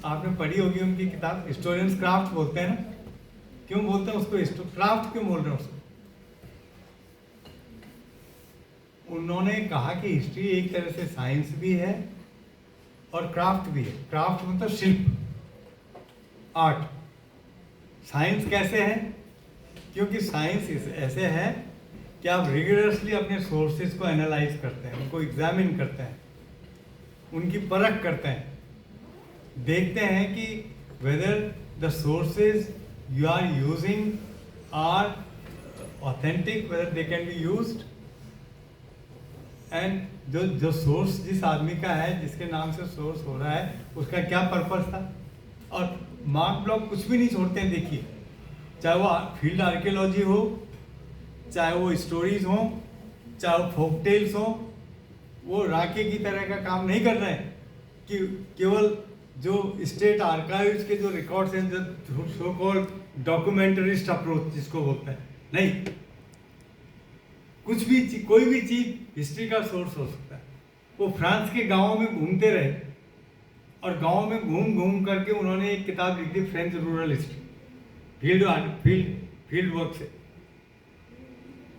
A: आपने पढ़ी होगी उनकी किताब, हिस्टोरियंस क्राफ्ट बोलते हैं ना। क्यों बोलते हैं उसको क्राफ्ट, क्यों बोल रहे हैं उसको? उन्होंने कहा कि हिस्ट्री एक तरह से साइंस भी है और क्राफ्ट भी है। क्राफ्ट मतलब शिल्प, आर्ट। साइंस कैसे है? क्योंकि साइंस ऐसे है कि आप रिगरसली अपने सोर्सेज को एनालाइज करते हैं, उनको एग्जामिन करते हैं, उनकी परख करते हैं, देखते हैं कि whether the sources you are using are authentic, whether they can be used, and जो सोर्स जिस आदमी का है, जिसके नाम से सोर्स हो रहा है, उसका क्या पर्पस था। और मार्क ब्लॉक कुछ भी नहीं छोड़ते हैं। देखिए, चाहे वो फील्ड आर्कियोलॉजी हो, चाहे वो स्टोरीज हो, चाहे वो फोक टेल्स हो, वो राके की तरह का काम नहीं कर रहे हैं कि केवल जो स्टेट आर्काइव्स के जो रिकॉर्ड्स हैं, जो सो कॉल्ड डॉक्यूमेंटरिस्ट अप्रोच जिसको बोलते हैं, नहीं, कुछ भी कोई भी चीज हिस्ट्री का सोर्स हो सकता है। वो फ्रांस के गांवों में घूमते रहे और गांवों में घूम घूम करके उन्होंने एक किताब लिख दी, French rural history, field work से।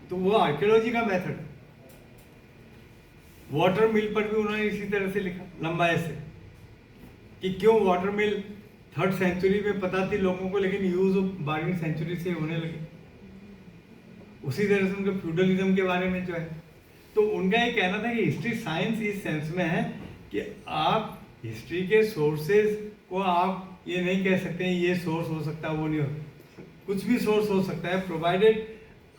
A: तो वो आर्कियोलॉजी का मेथड है। वाटर मिल पर भी उन्होंने इसी तरह से लिखा लंबाई से, कि क्यों वाटर मिल 3rd सेंचुरी में पता थी लोगों को, लेकिन यूज 12वीं सेंचुरी से होने लगे। उसी तरह से उनके फ्यूडलिज्म के बारे में जो है, तो उनका ये कहना था कि हिस्ट्री साइंस इस सेंस में है कि आप हिस्ट्री के सोर्सेज को आप ये नहीं कह सकते हैं ये सोर्स हो सकता है, वो नहीं हो, कुछ भी सोर्स हो सकता है, प्रोवाइडेड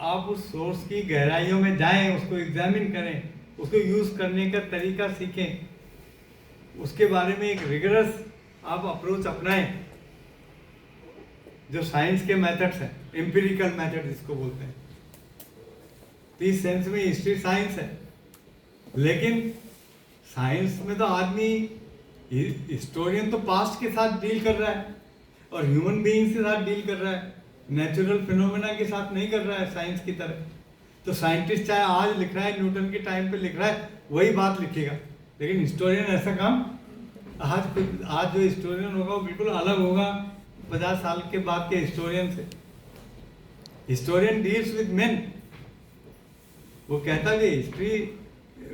A: आप उस सोर्स की गहराइयों में जाएं, उसको एग्जामिन करें, उसको यूज करने का तरीका सीखें, उसके बारे में एक रिगरस आप अप्रोच अपनाएं, जो साइंस के मेथड्स हैं, एम्पिरिकल मेथड जिसको बोलते हैं। तो इस सेंस में हिस्ट्री साइंस है। लेकिन साइंस में तो आदमी, हिस्टोरियन तो पास्ट के साथ डील कर रहा है और ह्यूमन बीइंग्स के साथ डील कर रहा है, नेचुरल फिनोमेना के साथ नहीं कर रहा है साइंस की तरह। तो साइंटिस्ट चाहे आज लिख रहा है, न्यूटन के टाइम पे लिख रहा है, वही बात लिखेगा, लेकिन हिस्टोरियन ऐसा काम आज जो हिस्टोरियन होगा वो बिल्कुल अलग होगा 50 साल के बाद के हिस्टोरियन से। हिस्टोरियन डील्स विद मेन, वो कहता भी हिस्ट्री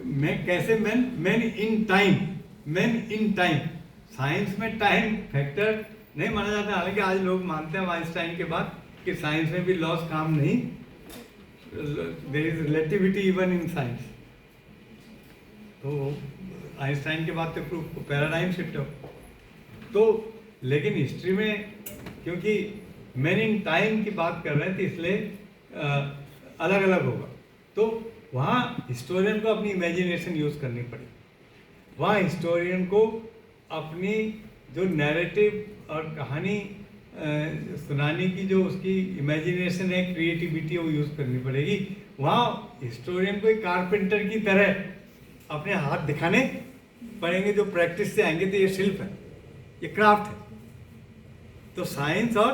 A: में कैसे मेन इन टाइम। साइंस में टाइम फैक्टर नहीं माना जाता, हालांकि आज लोग मानते हैं आइंस्टाइन के बाद कि साइंस में भी लॉस काम नहीं, there is relativity even in science. तो आइंस्टाइन के बाद तो पैराडाइम शिफ्ट हो। तो लेकिन हिस्ट्री में क्योंकि मेन इन टाइम की बात कर रहे हैं, तो इसलिए अलग अलग होगा। तो वहाँ हिस्टोरियन को अपनी इमेजिनेशन यूज करनी पड़ी, वहाँ हिस्टोरियन को अपनी जो नैरेटिव और कहानी सुनाने की जो उसकी इमेजिनेशन है, क्रिएटिविटी, वो यूज करनी पड़ेगी। वहाँ हिस्टोरियन को एक कारपेंटर की तरह अपने हाथ दिखाने पड़ेंगे, जो प्रैक्टिस से आएंगे। तो ये शिल्प है, ये क्राफ्ट है। तो साइंस और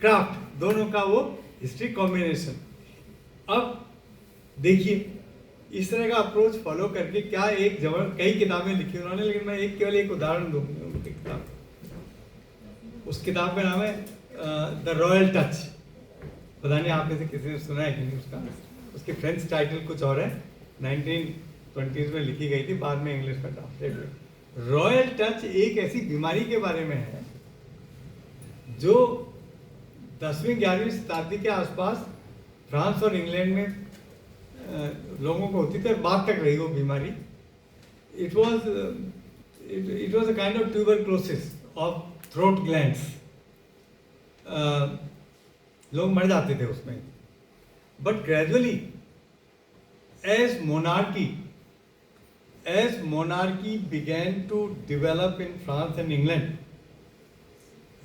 A: क्राफ्ट दोनों का वो हिस्ट्री कॉम्बिनेशन। अब देखिए इस तरह का अप्रोच फॉलो करके क्या एक कई किताबें लिखी उन्होंने, लेकिन मैं केवल एक उदाहरण दूंगा उनकी किताब। उस किताब का नाम है द रॉयल टच। पता नहीं आप में से किसी ने सुना है कि नहीं उसका। उसकी फ्रेंच टाइटल कुछ और है, 1920s में लिखी गई थी, बाद में इंग्लिश में ट्रांसलेट हुई। रॉयल टच एक ऐसी बीमारी के बारे में है जो 10वीं 11वीं शताब्दी के आसपास फ्रांस और इंग्लैंड में लोगों को होती थी, बाद तक रही वो बीमारी। It was a kind of tuberculosis of throat glands. लोग मर जाते थे उसमें। But gradually as monarchy began to develop in France and England,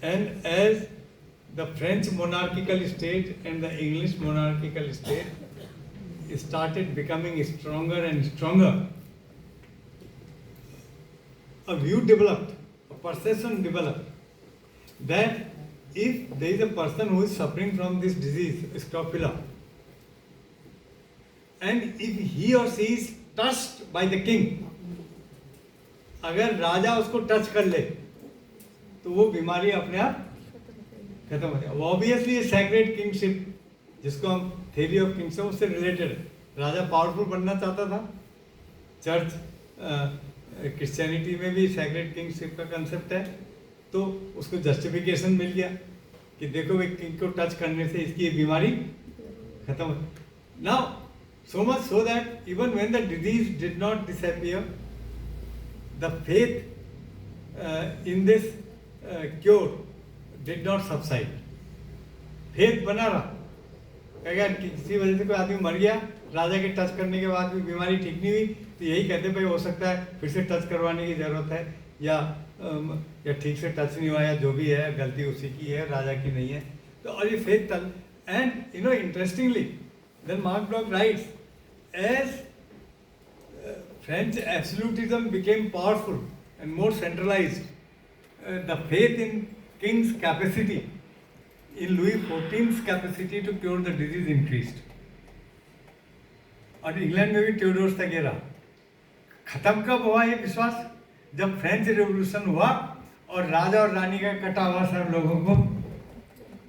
A: and as the French monarchical state and the English monarchical state started becoming stronger and stronger, a view developed, a perception developed, that if there is a person who is suffering from this disease, scrofula, and if he or she is touched by the king, अगर राजा उसको touch कर ले तो वो बीमारी अपने आप खत्म हो जाए। ऑब्वियसली ये सैक्रेड किंगशिप, जिसको हम थ्योरी ऑफ किंगशिप, उससे रिलेटेड है। राजा पावरफुल बनना चाहता था। चर्च क्रिश्चियनिटी में भी सैक्रेड किंगशिप का कंसेप्ट है, तो उसको जस्टिफिकेशन मिल गया कि देखो भाई किंग को टच करने से इसकी बीमारी खत्म हो। Now so much so that even when the disease did not disappear, the faith in this cure did not subside. faith बना रहा। अगर किसी वजह से कोई आदमी मर गया, राजा के टच करने के बाद भी बीमारी ठीक नहीं हुई, तो यही कहते भाई हो सकता है फिर से टच करवाने की जरूरत है, या ठीक से टच नहीं हुआ, या जो भी है गलती उसी की है, राजा की नहीं है। तो और ये फेथ तल। And interestingly then Marc Bloch writes, as French absolutism became powerful and more centralized, the faith in king's capacity, in Louis XIV's capacity to cure the disease increased. और इंग्लैंड में भी ट्यूडोर्स तक ये रहा। खत्म कब हुआ ये विश्वास? जब फ्रेंच रिवॉल्यूशन हुआ और राजा और रानी का कटा हुआ सर लोगों को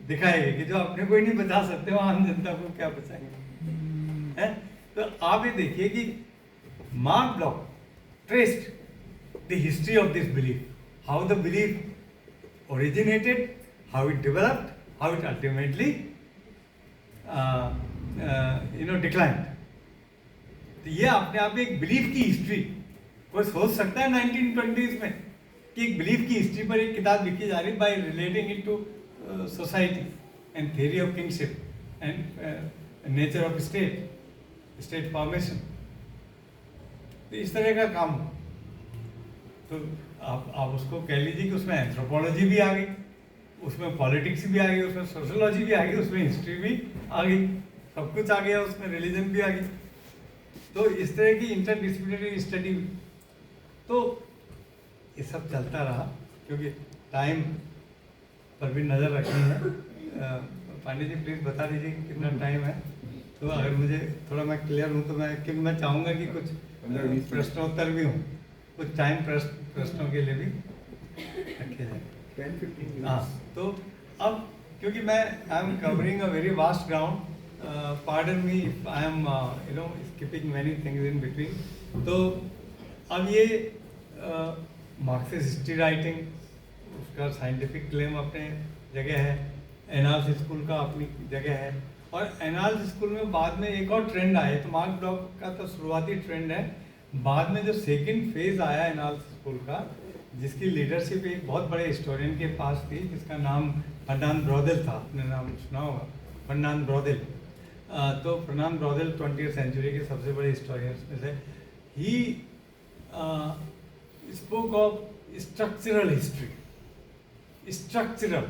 A: दिखाएगा कि जो अपने को ही नहीं बचा सकते वो आम जनता को क्या बचाएंगे, है? तो आप ये देखिए कि mark block traced the history of this belief, how the belief originated, how it developed, how it ultimately declined. तो ये अपने आप में एक बिलीफ की हिस्ट्री, कोई सोच सकता है 1920s में कि एक बिलीफ की हिस्ट्री पर एक किताब लिखी जा रही by relating it to society and theory of kingship and nature of state formation. तो इस तरह का काम, तो आप उसको कह लीजिए कि उसमें एंथ्रोपोलॉजी भी आ गई, उसमें पॉलिटिक्स भी आ गई, उसमें सोशोलॉजी भी आ गई, उसमें हिस्ट्री भी आ गई, सब कुछ आ गया, उसमें रिलीजन भी आ गई। तो इस तरह की इंटरडिसिप्लिनरी स्टडी, तो ये सब चलता रहा। क्योंकि टाइम पर भी नज़र रखनी है। पांडे जी प्लीज़ बता दीजिए कि कितना टाइम है, तो अगर मुझे थोड़ा मैं क्लियर हूँ तो मैं, क्योंकि मैं चाहूँगा कि कुछ प्रश्नोत्तर भी हों, कुछ टाइम प्रश्नों के लिए भी रखे जाए।
B: 10-15
A: हाँ, तो अब क्योंकि मैं I am covering a very vast ground, pardon me if I am skipping many things in between. तो अब ये मार्क्सिस्ट हिस्ट्री राइटिंग, उसका साइंटिफिक क्लेम अपने जगह है, एनाल्स स्कूल का अपनी जगह है, और एनाल्स स्कूल में बाद में एक और ट्रेंड आया। तो मार्क ब्लॉक का तो शुरुआती ट्रेंड है, बाद में जो सेकंड फेज आया एनाल्स स्कूल का, जिसकी लीडरशिप एक बहुत बड़े हिस्टोरियन के पास थी, जिसका नाम फर्नांड ब्रॉदेल था, आपने नाम सुना होगा, फर्नांड ब्रॉदेल। तो फर्नांड ब्रॉदेल 20वीं सेंचुरी के सबसे बड़े हिस्टोरियंस में से। He spoke of structural history, structural,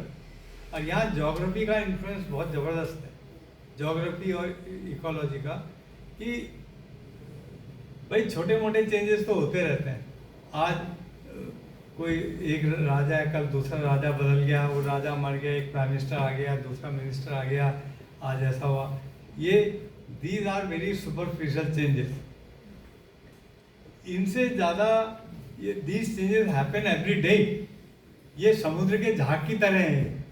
A: और यहाँ ज्योग्राफी का इन्फ्लुएंस बहुत ज़बरदस्त है, ज्योग्राफी और इकोलॉजी का, कि भाई छोटे मोटे चेंजेस तो होते रहते हैं। आज कोई एक राजा है, कल दूसरा राजा बदल गया, वो राजा मर गया, एक प्राइम मिनिस्टर आ गया, दूसरा मिनिस्टर आ गया, आज ऐसा हुआ। ये these are very superficial changes. इनसे ज़्यादा ये these changes happen every day. ये समुद्र के झाग की तरह है,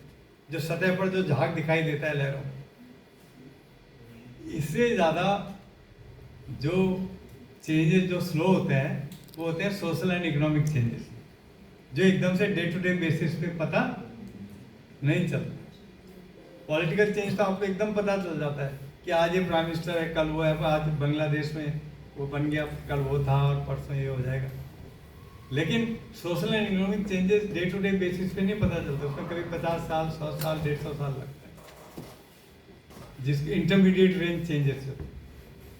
A: जो सतह पर जो झाग दिखाई देता है लहरों, इससे ज़्यादा जो चेंजेस जो स्लो होते हैं वो होते हैं सोशल एंड इकोनॉमिक चेंजेस, जो एकदम से डे टू डे बेसिस पे पता नहीं चलता। पॉलिटिकल चेंज तो आपको एकदम पता चल जाता है कि आज ये प्राइम मिनिस्टर है, कल वो है, आज बांग्लादेश में वो बन गया, कल वो था, और परसों ये हो जाएगा। लेकिन social and economic changes day to day basis पे नहीं पता चलता, उसमें कभी 50 साल, 100 साल, 150 साल लगता है, जिसके इंटरमीडिएट रेंज चेंजेस होते हैं।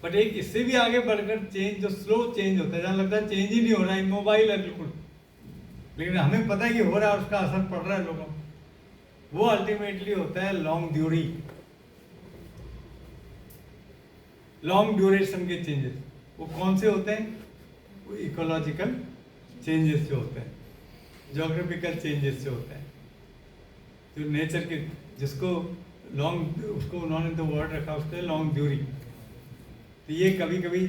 A: बट एक इससे भी आगे बढ़कर चेंज जो स्लो चेंज होता है, जहाँ लगता है चेंज ही नहीं हो रहा है, मोबाइल है बिल्कुल, लेकिन हमें पता है कि हो रहा है, उसका असर पड़ रहा है लोगों को, वो अल्टीमेटली होता है लॉन्ग ड्यूरेशन के चेंजेस। वो कौन से होते हैं? वो इकोलॉजिकल चेंजेस जो होते हैं, ज्योग्राफिकल चेंजेस जो होते हैं, जो नेचर के, जिसको लॉन्ग, उसको उन्होंने तो वर्ड रखा उसके लॉन्ग ड्यूरी। तो ये कभी कभी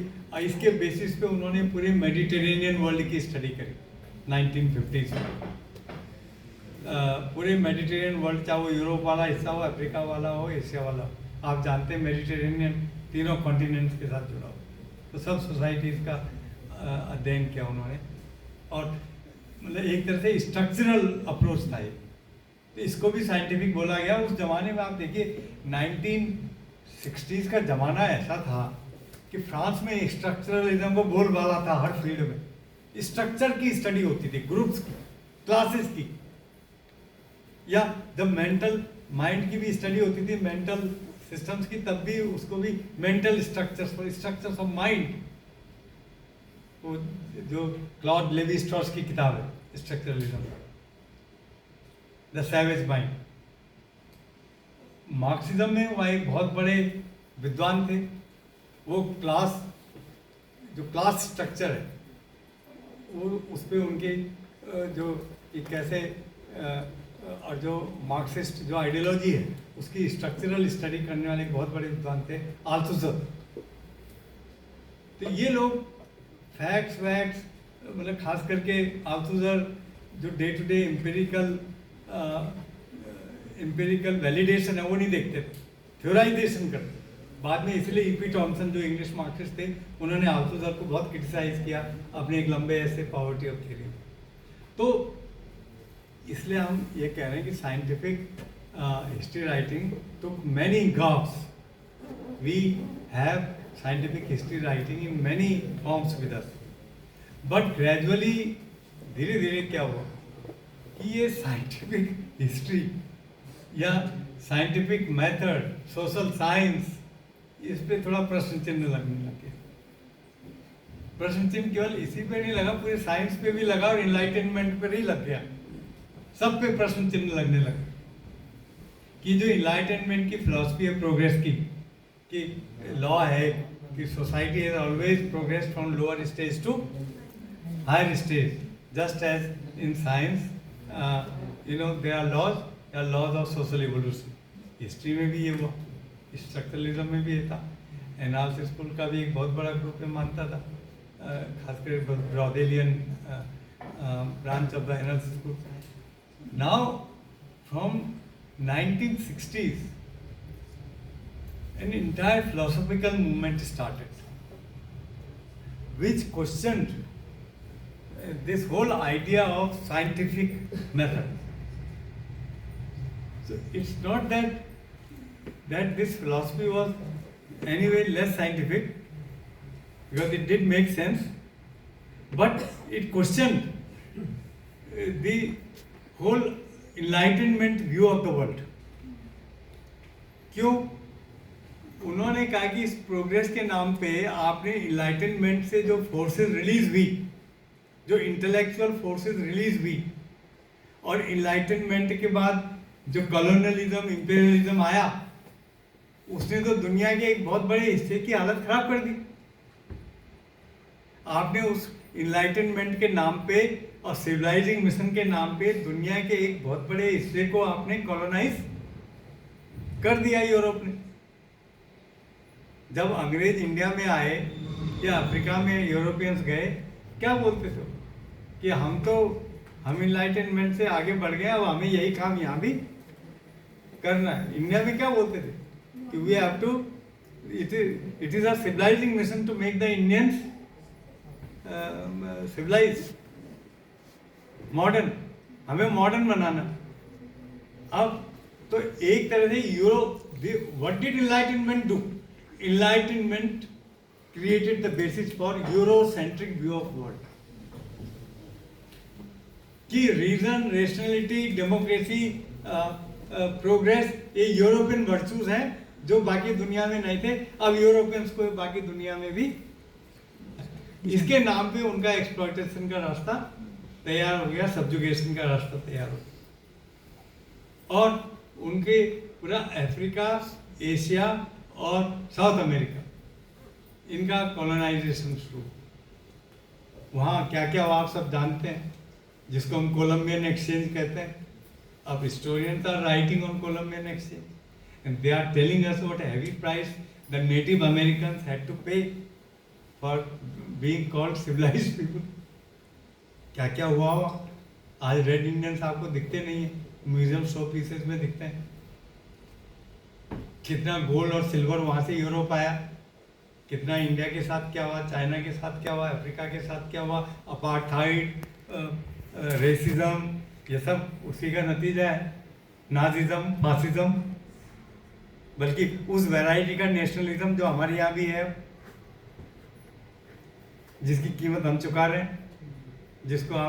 A: इसके बेसिस पे उन्होंने पूरे मेडिटेरेनियन वर्ल्ड की स्टडी करी 1950s में। पूरे मेडिटेरेनियन वर्ल्ड, चाहे वो यूरोप वाला हिस्सा हो, अफ्रीका वाला हो, एशिया वाला हो, आप जानते हैं मेडिटेरेनियन तीनों कॉन्टिनेंट्स के साथ जुड़ा हो, तो सब सोसाइटीज़ का अध्ययन किया उन्होंने, और मतलब एक तरह से स्ट्रक्चरल अप्रोच था ये। तो इसको भी साइंटिफिक बोला गया। उस जमाने में आप देखिए 1960s का ज़माना ऐसा था कि फ्रांस में स्ट्रक्चरलिज्म को बोलबाला था, हर फील्ड में स्ट्रक्चर की स्टडी होती थी, ग्रुप्स की, क्लासेस की, या द मेंटल माइंड की भी स्टडी होती थी, मेंटल सिस्टम्स की, तब भी उसको भी मेंटल स्ट्रक्चर्स ऑफ माइंड, वो जो क्लॉड लेवी स्ट्रॉस की किताब है structuralism, the savage mind. Marxism में वह एक बहुत बड़े विद्वान थे, वो जो क्लास स्ट्रक्चर है, वो उस पर उनके जो कैसे और जो मार्क्सिस्ट जो आइडियोलॉजी है उसकी स्ट्रक्चरल स्टडी करने वाले बहुत बड़े विद्वान थे, आल्थुसर। तो ये लोग फैक्ट्स वैक्ट्स मतलब खास करके आउटसोर्सर जो day to day empirical validation है वो नहीं देखते, थ्योराइजेशन करते। बाद में इसलिए ईपी टॉमसन जो इंग्लिश मार्क्सिस्ट थे उन्होंने आल्थुसर को बहुत क्रिटिसाइज किया अपने एक लंबे ऐसे पॉवर्टी ऑफ थ्योरी। तो इसलिए हम ये कह रहे हैं कि scientific history writing took many gods. We have scientific history writing in many forms with us, but gradually धीरे धीरे क्या हुआ कि ये साइंटिफिक हिस्ट्री या साइंटिफिक मेथड, सोशल साइंस, इस पे थोड़ा प्रश्न चिन्ह लगने लगे। प्रश्न चिन्ह केवल इसी पे नहीं लगा, पूरे साइंस पे भी लगा और इनलाइटनमेंट पे ही लग गया। सब पे प्रश्न चिन्ह लगने लगे कि जो इनलाइटनमेंट की फिलॉसफी है प्रोग्रेस की, कि लॉ है कि society has always progress from lower stage to higher stage, just as in science there are laws of social evolution. History में भी ये हुआ, स्ट्रक्चरलिज्म में भी ये था। एनालिसिस स्कूल का भी एक बहुत बड़ा ग्रुप में मानता था, खासकर Braudelian branch of the analysis school. Now from 1960s an entire philosophical movement started which questioned this whole idea of scientific method. So it's not that this philosophy was anyway less scientific, because it did make sense, but it questioned the whole enlightenment view of the world. क्यों? उन्होंने कहा कि इस progress के नाम पे आपने enlightenment से जो फोर्सेस रिलीज हुई, जो इंटेलेक्चुअल फोर्सेस रिलीज हुई, और इनलाइटनमेंट के बाद जो कॉलोनियलिज्म, इंपीरियलिज्म आया, उसने तो दुनिया के एक बहुत बड़े हिस्से की हालत खराब कर दी। आपने उस इनलाइटनमेंट के नाम पे और सिविलाइजिंग मिशन के नाम पे दुनिया के एक बहुत बड़े हिस्से को आपने कॉलोनाइज कर दिया यूरोप ने। जब अंग्रेज इंडिया में आए या अफ्रीका में यूरोपियंस गए, क्या बोलते थे कि हम इनलाइटनमेंट से आगे बढ़ गए, अब हमें यही काम यहाँ भी करना है। इंडिया में क्या बोलते थे कि we have to, it is a civilizing mission to make the Indians civilize, modern, हमें मॉडर्न बनाना। अब तो एक तरह से what did enlightenment do? Enlightenment created the basis for Eurocentric view of world. कि रीजन, रेशनलिटी, डेमोक्रेसी, प्रोग्रेस, ये European virtues हैं जो बाकी दुनिया में नहीं थे, अब यूरोपियंस को बाकी दुनिया में भी इसके नाम पे उनका एक्सप्लॉयटेशन का रास्ता तैयार हो गया, सब्जुगेशन का रास्ता तैयार हो गया, और उनके पूरा अफ्रीका, एशिया और साउथ अमेरिका, इनका कॉलोनाइजेशन शुरू। वहाँ क्या क्या हुआ आप सब जानते हैं, जिसको हम कोलंबियन एक्सचेंज कहते हैं। अब historians are writing on Columbian exchange and they are telling us what heavy price the native Americans had to pay for being called civilised people. क्या क्या हुआ हुआ आज रेड इंडियंस आपको दिखते नहीं है, म्यूजियम शो पीसेस में दिखते हैं। कितना गोल्ड और सिल्वर वहाँ से यूरोप आया, कितना इंडिया के साथ क्या हुआ, चाइना के साथ क्या हुआ, अफ्रीका के साथ क्या हुआ, अपार्थाइड, रेसिज्म, ये सब उसी का नतीजा है। नाजिज्म, फासिज्म, बल्कि उस वैरायटी का नेशनलिज्म जो हमारे यहाँ भी है, जिसकी कीमत हम चुका रहे हैं, जिसको आप